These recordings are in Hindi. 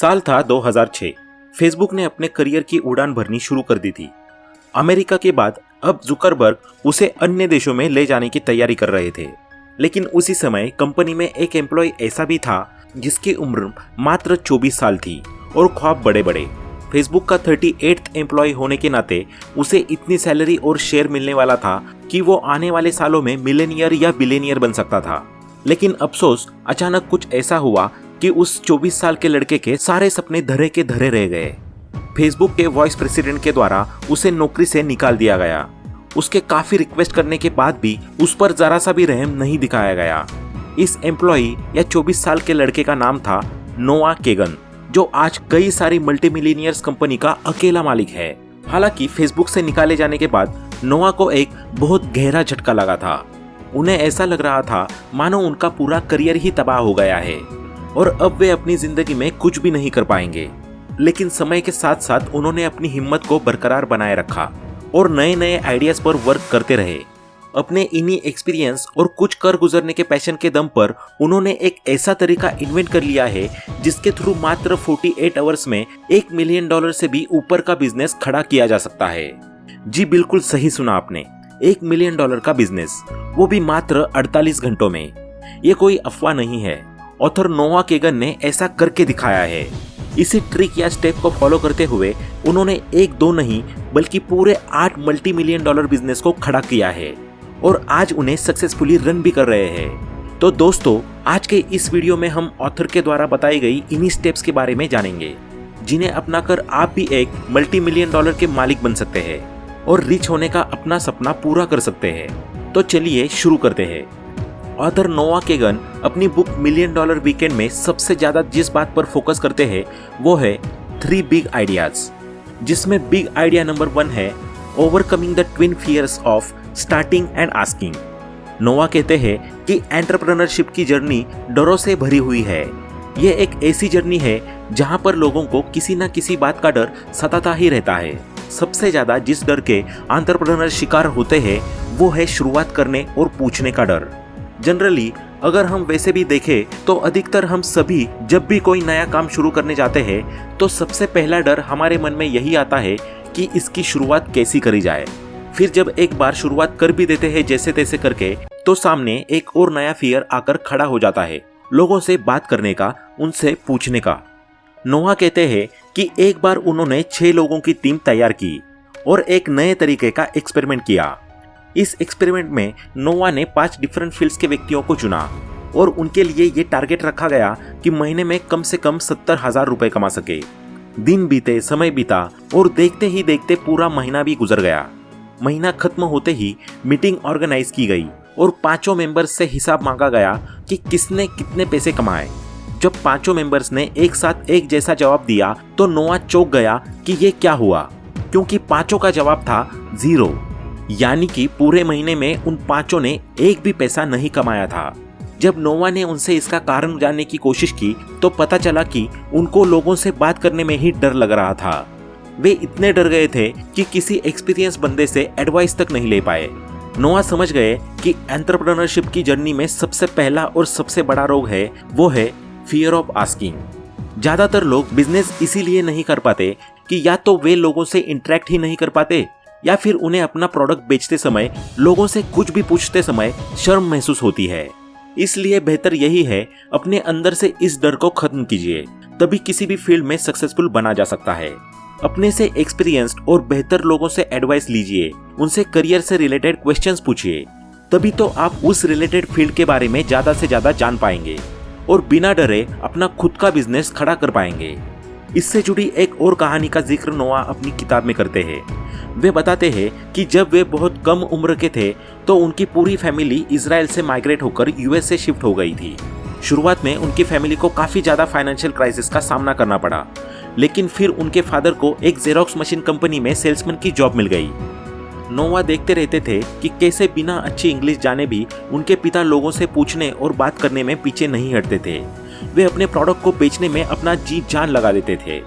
साल था 2006। फेसबुक ने अपने करियर की उड़ान भरनी शुरू कर दी थी। अमेरिका के बाद अब जुकरबर्ग उसे अन्य देशों में ले जाने की तैयारी कर रहे थे। लेकिन उसी समय कंपनी में एक एम्प्लॉय ऐसा भी था जिसकी उम्र मात्र 24 साल थी और ख्वाब बड़े बड़े। फेसबुक का 38th एम्प्लॉय होने के नाते उसे इतनी सैलरी और शेयर मिलने वाला था कि वो आने वाले सालों में मिलेनियर या बिलियनियर बन सकता था। लेकिन अफसोस, अचानक कुछ ऐसा हुआ कि उस 24 साल के लड़के के सारे सपने धरे के धरे रह गए। फेसबुक के वाइस प्रेसिडेंट के द्वारा उसे नौकरी से निकाल दिया गया। उसके काफी रिक्वेस्ट करने के बाद भी उस पर जरा सा भी रहम नहीं दिखाया गया। इस एम्प्लॉय या 24 साल के लड़के का नाम था नोआ केगन, जो आज कई सारी मल्टीमिलियनियर्स कंपनी का अकेला मालिक है। हालांकि फेसबुक से निकाले जाने के बाद नोआ को एक बहुत गहरा झटका लगा था। उन्हें ऐसा लग रहा था मानो उनका पूरा करियर ही तबाह हो गया है और अब वे अपनी जिंदगी में कुछ भी नहीं कर पाएंगे। लेकिन समय के साथ साथ उन्होंने अपनी हिम्मत को बरकरार बनाए रखा और नए नए आइडियाज पर वर्क करते रहे। अपने इन्हीं एक्सपीरियंस और कुछ कर गुजरने के पैशन के दम पर उन्होंने एक ऐसा तरीका इन्वेंट कर लिया है जिसके थ्रू मात्र 48 आवर्स में $1 मिलियन से भी ऊपर का बिजनेस खड़ा किया जा सकता है। जी बिल्कुल सही सुना आपने, $1 मिलियन का बिजनेस, वो भी मात्र 48 घंटों में। ये कोई अफवाह नहीं है, ऑथर नोआ केगन ने ऐसा करके दिखाया है। इसी ट्रिक या स्टेप को फॉलो करते हुए उन्होंने एक दो नहीं बल्कि पूरे 8 मल्टी मिलियन डॉलर बिजनेस को खड़ा किया है और आज उन्हें सक्सेसफुली रन भी कर रहे हैं। तो दोस्तों, आज के इस वीडियो में हम ऑथर के द्वारा बताई गई इन्हीं स्टेप्स के बारे में जानेंगे, जिन्हें अपनाकर आप भी एक मल्टी मिलियन डॉलर के मालिक बन सकते हैं और रिच होने का अपना सपना पूरा कर सकते हैं। तो चलिए शुरू करते हैं। ऑथर नोआ केगन अपनी बुक मिलियन डॉलर वीकेंड में सबसे ज्यादा जिस बात पर फोकस करते हैं वो है 3 बिग आइडियाज, जिसमें बिग आइडिया नंबर 1 है overcoming the twin fears of starting and asking. Noah कहते हैं कि एंटरप्रेन्योरशिप की जर्नी डरों से भरी हुई है। ये एक ऐसी जर्नी है जहां पर लोगों को किसी न किसी बात का डर सताता ही रहता है। सबसे ज्यादा जिस डर के एंटरप्रेन्योर शिकार होते हैं वो है शुरुआत करने और पूछने का डर। जनरली अगर हम वैसे भी देखें तो अधिकतर हम सभी जब भी कोई नया काम शुरू करने जाते हैं तो सबसे पहला डर हमारे मन में यही आता है कि इसकी शुरुआत कैसी करी जाए। फिर जब एक बार शुरुआत कर भी देते हैं जैसे तैसे करके, तो सामने एक और नया फियर आकर खड़ा हो जाता है, लोगों से बात करने का, उनसे पूछने का। नोआ कहते हैं कि एक बार उन्होंने 6 लोगों की टीम तैयार की और एक नए तरीके का एक्सपेरिमेंट किया। इस एक्सपेरिमेंट में नोआ ने 5 डिफरेंट फील्ड्स के व्यक्तियों को चुना और उनके लिए ये टारगेट रखा गया कि महीने में कम से कम 70,000 रुपए कमा सके। दिन बीते, समय बीता और देखते ही देखते पूरा महीना भी गुजर गया। महीना खत्म होते ही मीटिंग ऑर्गेनाइज की गई और 5 मेंबर्स से हिसाब मांगा गया कि किसने कितने पैसे कमाए। जब 5 मेंबर्स ने एक साथ एक जैसा जवाब दिया तो नोआ चौंक गया कि ये क्या हुआ, क्योंकि 5 का जवाब था 0, यानी कि पूरे महीने में उन 5 ने एक भी पैसा नहीं कमाया था। जब नोआ ने उनसे इसका कारण जानने की कोशिश की तो पता चला कि उनको लोगों से बात करने में ही डर लग रहा था। वे इतने डर गए थे कि किसी एक्सपीरियंस बंदे से एडवाइस तक नहीं ले पाए। नोआ समझ गए कि एंटरप्रेन्योरशिप की जर्नी में सबसे पहला और सबसे बड़ा रोग है, वो है फियर ऑफ आस्किंग। ज्यादातर लोग बिजनेस इसीलिए नहीं कर पाते कि या तो वे लोगों से इंटरेक्ट ही नहीं कर पाते या फिर उन्हें अपना प्रोडक्ट बेचते समय लोगों से कुछ भी पूछते समय शर्म महसूस होती है। इसलिए बेहतर यही है अपने अंदर से इस डर को खत्म कीजिए, तभी किसी भी फील्ड में सक्सेसफुल बना जा सकता है। अपने से एक्सपीरियंस्ड और बेहतर लोगों से एडवाइस लीजिए, उनसे करियर से रिलेटेड क्वेश्चंस पूछिए, तभी तो आप उस रिलेटेड फील्ड के बारे में ज्यादा से ज्यादा जान पाएंगे और बिना डरे अपना खुद का बिजनेस खड़ा कर पाएंगे। इससे जुड़ी एक और कहानी का जिक्र नोआ अपनी किताब में करते हैं। वे बताते हैं कि जब वे बहुत कम उम्र के थे तो उनकी पूरी फैमिली इजराइल से माइग्रेट होकर यूएस से शिफ्ट हो गई थी। शुरुआत में उनकी फैमिली को काफी ज्यादा फाइनेंशियल क्राइसिस का सामना करना पड़ा, लेकिन फिर उनके फादर को एक जेरोक्स मशीन कंपनी में सेल्समैन की जॉब मिल गई। नोआ देखते रहते थे कि कैसे बिना अच्छी इंग्लिश जाने भी उनके पिता लोगों से पूछने और बात करने में पीछे नहीं हटते थे। वे अपने प्रोडक्ट को बेचने में अपना जी जान लगा देते थे।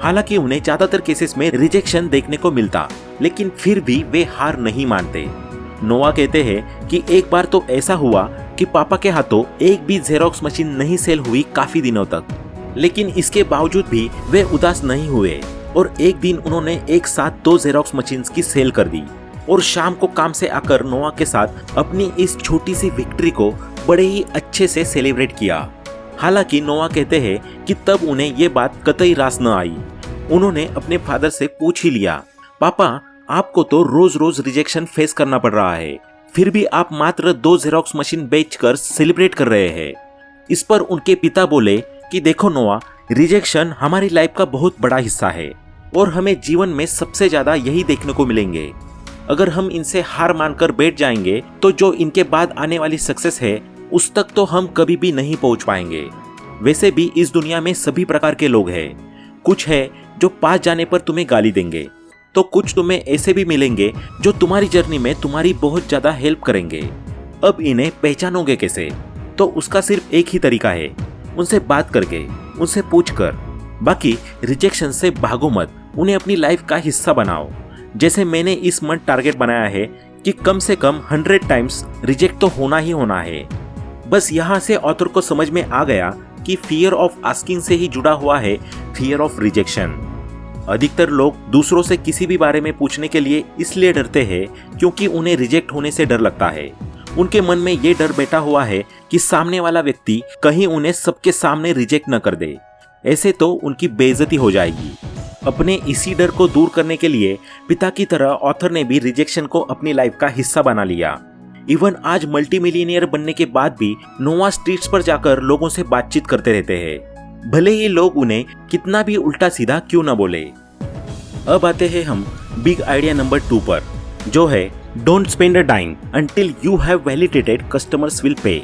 हालांकि उन्हें ज्यादातर केसेस में रिजेक्शन देखने को मिलता, लेकिन फिर भी वे हार नहीं मानते। नोआ कहते हैं कि एक बार तो ऐसा हुआ कि पापा के हाथों एक भी जेरोक्स मशीन नहीं सेल हुई काफी दिनों तक। लेकिन इसके बावजूद भी वे उदास नहीं हुए और एक दिन उन्होंने एक साथ 2 जेरोक्स मशीन्स की सेल कर दी और शाम को काम से आकर नोआ के साथ अपनी इस छोटी सी विक्ट्री को बड़े ही अच्छे से सेलिब्रेट किया। हालांकि नोआ कहते हैं कि तब उन्हें ये बात कतई रास न आई। उन्होंने अपने फादर से पूछ ही लिया, पापा आपको तो रोज रोज रिजेक्शन फेस करना पड़ रहा है, फिर भी आप मात्र 2 जेरोक्स मशीन बेचकर सेलिब्रेट कर रहे हैं। इस पर उनके पिता बोले कि देखो नोआ, रिजेक्शन हमारी लाइफ का बहुत बड़ा हिस्सा है और हमें जीवन में सबसे ज्यादा यही देखने को मिलेंगे। अगर हम इनसे हार मानकर बैठ जाएंगे तो जो इनके बाद आने वाली सक्सेस है उस तक तो हम कभी भी नहीं पहुंच पाएंगे। वैसे भी इस दुनिया में सभी प्रकार के लोग हैं। कुछ है जो पास जाने पर तुम्हें गाली देंगे, तो कुछ तुम्हें ऐसे भी मिलेंगे जो तुम्हारी जर्नी में तुम्हारी बहुत ज्यादा हेल्प करेंगे। अब इन्हें पहचानोगे कैसे? तो उसका सिर्फ एक ही तरीका है, उनसे बात करके, उनसे पूछकर। बाकी रिजेक्शन से भागो मत, उन्हें अपनी लाइफ का हिस्सा बनाओ। जैसे मैंने इस मंथ टारगेट बनाया है कि कम से कम 100 टाइम्स रिजेक्ट तो होना ही होना है। बस यहाँ से ऑथर को समझ में आ गया कि फियर ऑफ आस्किंग से ही जुड़ा हुआ है फियर ऑफ रिजेक्शन। अधिकतर लोग दूसरों से किसी भी बारे में पूछने के लिए इसलिए डरते हैं क्योंकि उन्हें रिजेक्ट होने से डर लगता है। उनके मन में ये डर बैठा हुआ है कि सामने वाला व्यक्ति कहीं उन्हें सबके सामने रिजेक्ट न कर दे, ऐसे तो उनकी बेइज्जती हो जाएगी। अपने इसी डर को दूर करने के लिए पिता की तरह ऑथर ने भी रिजेक्शन को अपनी लाइफ का हिस्सा बना लिया। इवन आज मल्टी मिलियनियर बनने के बाद भी नोआ स्ट्रीट्स पर जाकर लोगों से बातचीत करते रहते हैं, भले ही लोग उन्हें कितना भी उल्टा सीधा क्यों न बोले। अब आते हैं हम बिग आइडिया नंबर 2 पर, जो है don't spend a dime until you have validated customers will pay.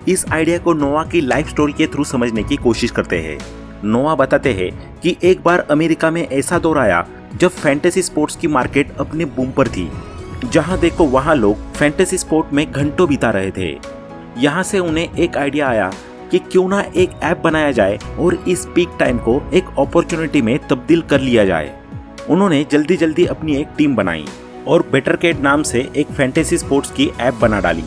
इस आइडिया को नोआ की लाइफ स्टोरी के थ्रू समझने की कोशिश करते हैं। नोआ बताते हैं कि एक बार अमेरिका में ऐसा दौर आया जब फैंटेसी स्पोर्ट्स की मार्केट अपने बूम पर थी। जहां देखो वहां लोग फैंटेसी स्पोर्ट में घंटों बिता रहे थे। यहां से उन्हें एक आइडिया आया कि क्यों ना एक ऐप बनाया जाए और इस पीक टाइम को एक अपॉर्चुनिटी में तब्दील कर लिया जाए। उन्होंने जल्दी जल्दी अपनी एक टीम बनाई और बेटरकेट नाम से एक फैंटेसी स्पोर्ट्स की ऐप बना डाली।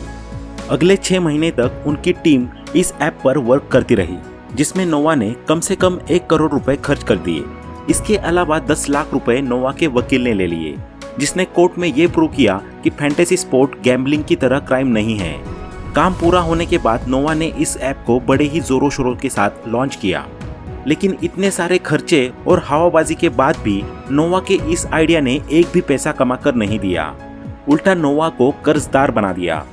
अगले 6 महीने तक उनकी टीम इस ऐप पर वर्क करती रही, जिसमें नोआ ने कम से कम 1 करोड़ रुपए खर्च कर दिए। इसके अलावा 10 लाख रुपए नोआ के वकील ने ले लिए, जिसने कोर्ट में ये प्रूव किया कि फैंटेसी स्पोर्ट गैम्बलिंग की तरह क्राइम नहीं है। काम पूरा होने के बाद नोआ ने इस ऐप को बड़े ही जोरों शोरों के साथ लॉन्च किया, लेकिन इतने सारे खर्चे और हवाबाजी के बाद भी नोआ के इस आइडिया ने एक भी पैसा कमाकर नहीं दिया, उल्टा नोआ को कर्जदार बना दिया।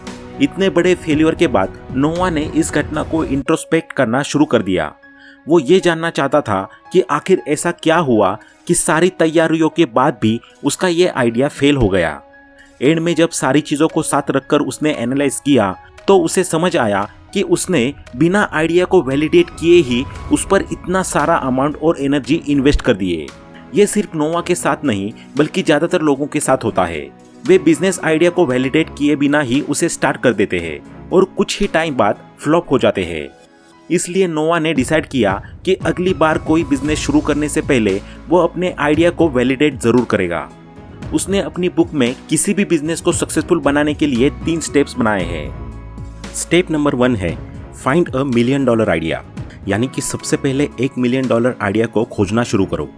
इतने बड़े फेल्योर के बाद नोआ ने इस घटना को इंट्रोस्पेक्ट करना शुरू कर दिया। वो ये जानना चाहता था कि आखिर ऐसा क्या हुआ कि सारी तैयारियों के बाद भी उसका ये आइडिया फेल हो गया। एंड में जब सारी चीज़ों को साथ रखकर उसने एनालाइज किया तो उसे समझ आया कि उसने बिना आइडिया को वैलिडेट किए ही उस पर इतना सारा अमाउंट और एनर्जी इन्वेस्ट कर दिए। ये सिर्फ नोआ के साथ नहीं बल्कि ज़्यादातर लोगों के साथ होता है। वे बिजनेस आइडिया को वैलिडेट किए बिना ही उसे स्टार्ट कर देते हैं और कुछ ही टाइम बाद फ्लॉप हो जाते हैं। इसलिए नोआ ने डिसाइड किया कि अगली बार कोई बिजनेस शुरू करने से पहले वो अपने आइडिया को वैलिडेट जरूर करेगा। उसने अपनी बुक में किसी भी बिजनेस को सक्सेसफुल बनाने के लिए 3 स्टेप्स बनाए हैं। स्टेप नंबर 1 है फाइंड $1 मिलियन आइडिया, यानी कि सबसे पहले $1 मिलियन आइडिया को खोजना शुरू करो।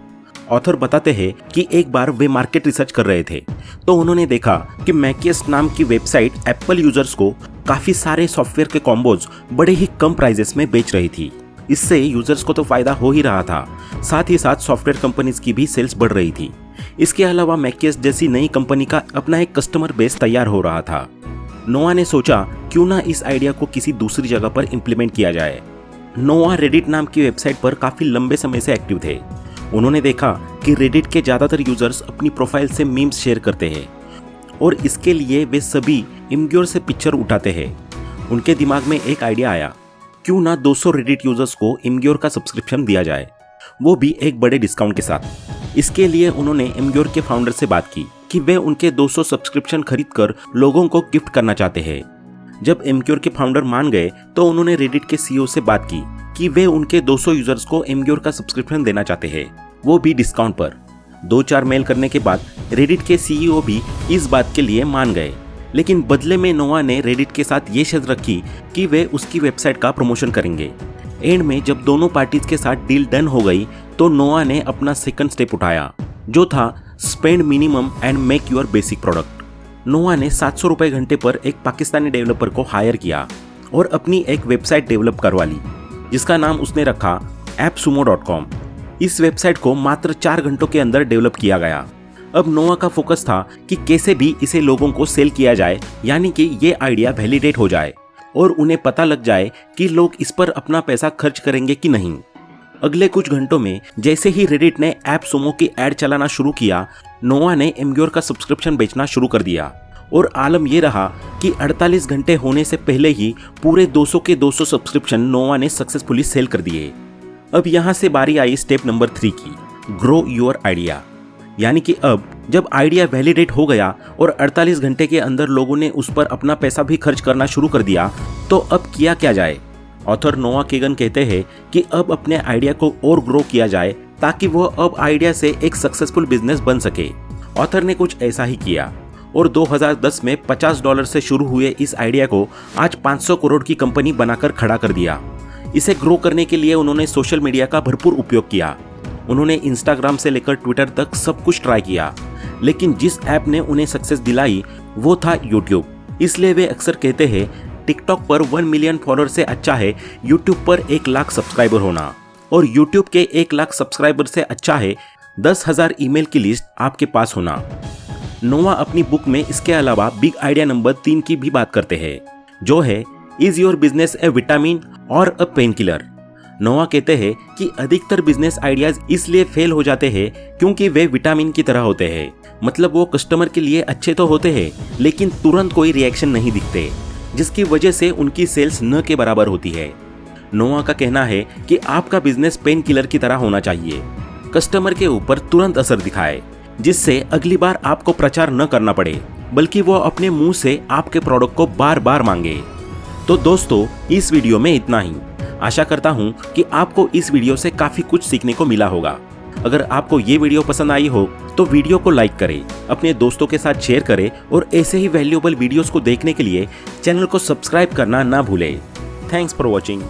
ऑथर बताते हैं कि एक बार वे मार्केट रिसर्च कर रहे थे तो उन्होंने देखा कि मैकियस्ट नाम की वेबसाइट एप्पल यूजर्स को काफ़ी सारे सॉफ्टवेयर के कॉम्बोज बड़े ही कम प्राइजेस में बेच रही थी। इससे यूजर्स को तो फायदा हो ही रहा था, साथ ही साथ सॉफ्टवेयर कंपनीज की भी सेल्स बढ़ रही थी। इसके अलावा मैकियस्ट जैसी नई कंपनी का अपना एक कस्टमर बेस तैयार हो रहा था। नोआ ने सोचा क्यों ना इस आइडिया को किसी दूसरी जगह पर इम्प्लीमेंट किया जाए। नोआ रेडिट नाम की वेबसाइट पर काफ़ी लंबे समय से एक्टिव थे। उन्होंने देखा कि रेडिट के ज़्यादातर यूजर्स अपनी प्रोफाइल से मीम्स शेयर करते हैं और इसके लिए वे सभी इमग्योर से पिक्चर उठाते हैं। उनके दिमाग में एक आइडिया आया, क्यों ना 200 रेडिट यूजर्स को इमग्योर का सब्सक्रिप्शन दिया जाए, वो भी एक बड़े डिस्काउंट के साथ। इसके लिए उन्होंने इमग्योर के फाउंडर से बात की कि वे उनके 200 सब्सक्रिप्शन खरीदकर लोगों को गिफ्ट करना चाहते हैं। जब इमग्योर के फाउंडर मान गए तो उन्होंने रेडिट के सीईओ से बात की कि वे उनके 200 यूजर्स को इमग्योर का सब्सक्रिप्शन देना चाहते हैं, वो भी डिस्काउंट पर। 2-4 मेल करने के बाद रेडिट के सीईओ भी इस बात के लिए मान गए, लेकिन बदले में नोआ ने रेडिट के साथ ये शर्त रखी कि वे उसकी वेबसाइट का प्रमोशन करेंगे। एंड में जब दोनों पार्टीज के साथ डील डन हो गई तो नोआ ने अपना सेकंड स्टेप उठाया, जो था spend minimum and make your basic product. नोआ ने 700 रुपए घंटे पर एक पाकिस्तानी डेवलपर को हायर किया और अपनी एक वेबसाइट डेवलप करवा ली, जिसका नाम उसने रखा appsumo.com। इस वेबसाइट को मात्र 4 घंटों के अंदर डेवलप किया गया। अब नोआ का फोकस था कि कैसे भी इसे लोगों को सेल किया जाए, यानी कि ये आइडिया वैलिडेट हो जाए और उन्हें पता लग जाए कि लोग इस पर अपना पैसा खर्च करेंगे कि नहीं। अगले कुछ घंटों में जैसे ही रेडिट ने AppSumo की ऐड चलाना शुरू किया, नोआ ने एम्योर का सब्सक्रिप्शन बेचना शुरू कर दिया और आलम यह रहा कि 48 घंटे होने से पहले ही पूरे 200 के 200 सब्सक्रिप्शन नोआ ने सक्सेसफुली सेल कर दिए। अब यहाँ से बारी आई स्टेप नंबर 3 की, ग्रो योर आइडिया। यानी कि अब जब आइडिया वैलिडेट हो गया और 48 घंटे के अंदर लोगों ने उस पर अपना पैसा भी खर्च करना शुरू कर दिया, तो अब किया क्या जाए। ऑथर नोआ केगन कहते हैं कि अब अपने आइडिया को और ग्रो किया जाए ताकि वह अब आइडिया से एक सक्सेसफुल बिजनेस बन सके। ऑथर ने कुछ ऐसा ही किया और 2010 में $50 से शुरू हुए इस आइडिया को आज 500 करोड़ की कंपनी बनाकर खड़ा कर दिया। इसे ग्रो करने के लिए उन्होंने सोशल मीडिया का भरपूर उपयोग किया। उन्होंने इंस्टाग्राम से लेकर ट्विटर तक सब कुछ ट्राई किया, लेकिन जिस ऐप ने उन्हें सक्सेस दिलाई वो था यूट्यूब। इसलिए वे अक्सर कहते हैं टिकटॉक पर 1 मिलियन फॉलोअर से अच्छा है यूट्यूब पर 1 लाख सब्सक्राइबर होना, और यूट्यूब के 1 लाख सब्सक्राइबर से अच्छा है 10,000 ईमेल की लिस्ट आपके पास होना। नोआ अपनी बुक में इसके अलावा बिग आइडिया नंबर 3 की भी बात करते हैं, जो है is your business A vitamin और अ पेन किलर। नोआ कहते हैं कि अधिकतर बिजनेस आइडियाज इसलिए फेल हो जाते हैं क्योंकि वे विटामिन की तरह होते हैं, मतलब वो कस्टमर के लिए अच्छे तो होते हैं लेकिन तुरंत कोई रिएक्शन नहीं दिखते, जिसकी वजह से उनकी सेल्स न के बराबर होती है। नोआ का कहना है कि आपका बिजनेस पेन किलर की तरह होना चाहिए, कस्टमर के ऊपर तुरंत असर दिखाए, जिससे अगली बार आपको प्रचार न करना पड़े बल्कि वो अपने मुंह से आपके प्रोडक्ट को बार बार मांगे। तो दोस्तों, इस वीडियो में इतना ही। आशा करता हूं कि आपको इस वीडियो से काफी कुछ सीखने को मिला होगा। अगर आपको ये वीडियो पसंद आई हो तो वीडियो को लाइक करें, अपने दोस्तों के साथ शेयर करें और ऐसे ही वैल्यूएबल वीडियोस को देखने के लिए चैनल को सब्सक्राइब करना ना भूलें। Thanks for watching.